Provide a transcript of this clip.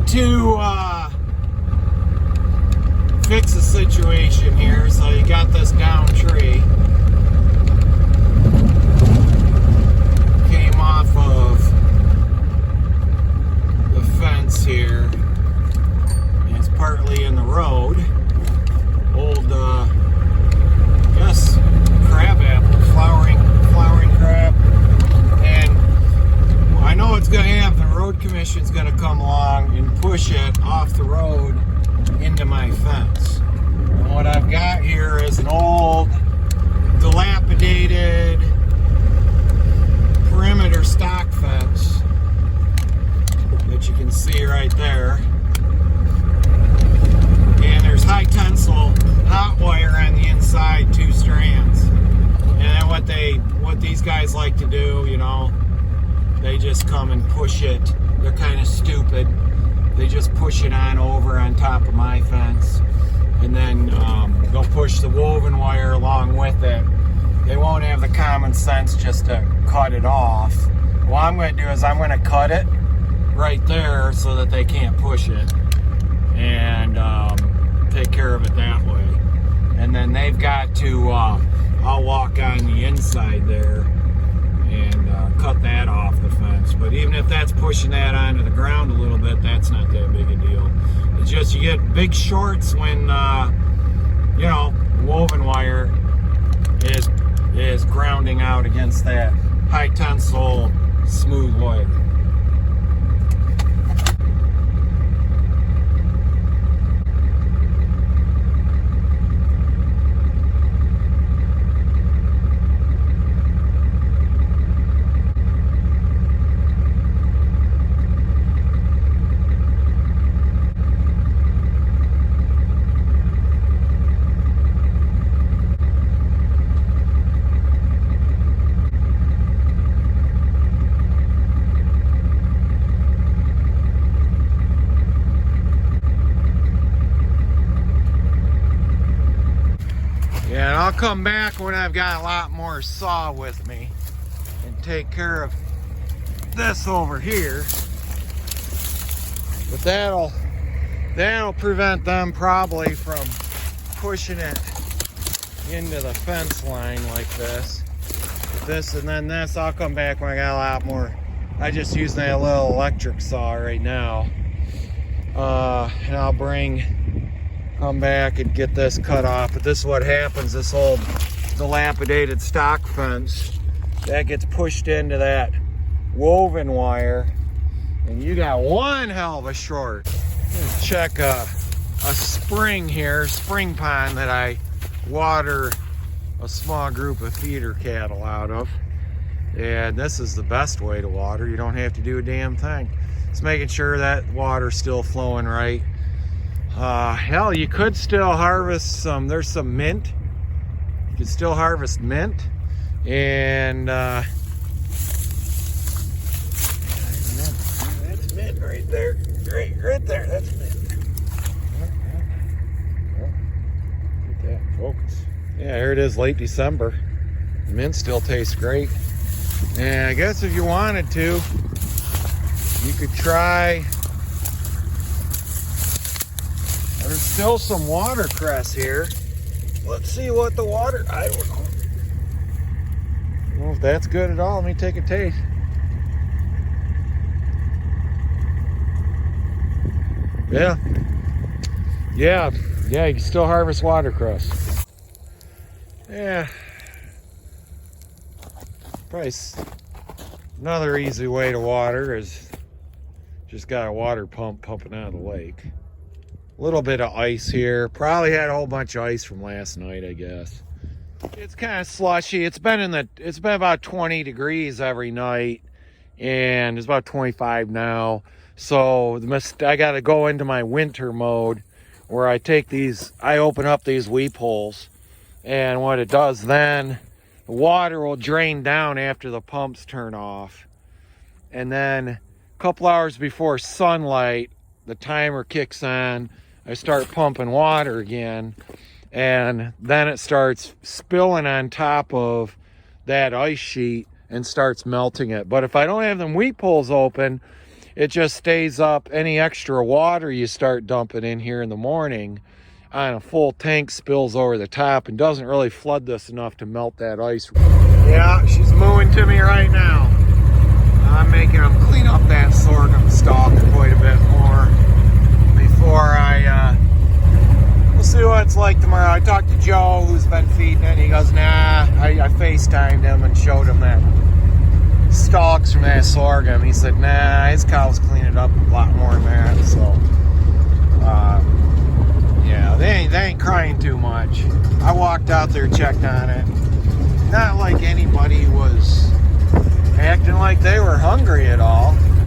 tried to fix the situation here. So you got this down tree. Came off of the fence here. And it's partly in the road. Old, yes, crab apple, flowering crab. And I know it's going to happen. The road commission's going to come along and push it off the road into my fence. And what I've got here is an old, dilapidated perimeter stock fence that you can see right there. And there's high tensile hot wire on the inside, 2 strands. And then what these guys like to do, you know, they just come and push it. They're kind of stupid. They just push it on top of my fence, and then they'll push the woven wire along with it. They won't have the common sense just to cut it off. What I'm going to do is I'm going to cut it right there so that they can't push it, and take care of it that way. And then they've got to, I'll walk on the inside there and cut that off the fence. But even if that's pushing that onto the ground a little bit, that's not that big a deal. It's just you get big shorts when, you know, woven wire is grounding out against that high tensile smooth wood. Yeah, and I'll come back when I've got a lot more saw with me and take care of this over here. But that'll prevent them probably from pushing it into the fence line like this. This and then this, I'll come back when I got a lot more. I just use that little electric saw right now. And I'll come back and get this cut off. But this is what happens, this old dilapidated stock fence, that gets pushed into that woven wire, and you got one hell of a short. Let's check a spring here, spring pond that I water a small group of feeder cattle out of. And this is the best way to water. You don't have to do a damn thing. It's making sure that water's still flowing right. Hell, you could still harvest some, there's some mint. You could still harvest mint. And, that's mint right there. Right there, that's mint. Get that focus. Yeah, here it is, late December. The mint still tastes great. And I guess if you wanted to, you could try. There's still some watercress here. Let's see what the water, I don't know. Well, if that's good at all, let me take a taste. Yeah, you can still harvest watercress. Yeah. Probably another easy way to water is just got a water pump pumping out of the lake. A little bit of ice here. Probably had a whole bunch of ice from last night, I guess. It's kind of slushy. It's been about 20 degrees every night, and it's about 25 now. So I got to go into my winter mode where I open up these weep holes, and what it does then, the water will drain down after the pumps turn off, and then a couple hours before sunlight, the timer kicks on. I start pumping water again, and then it starts spilling on top of that ice sheet and starts melting it. But if I don't have them weep holes open, it just stays up. Any extra water you start dumping in here in the morning on a full tank spills over the top and doesn't really flood this enough to melt that ice. Yeah, she's mooing to me right now. I'm making them clean up that sorghum stalk quite a bit more before we'll see what it's like tomorrow. I talked to Joe, who's been feeding it. He goes, nah. I FaceTimed him and showed him that stalks from that sorghum. He said, nah, his cows clean it up a lot more than that. So, yeah, they ain't crying too much. I walked out there, checked on it. Not like anybody was acting like they were hungry at all.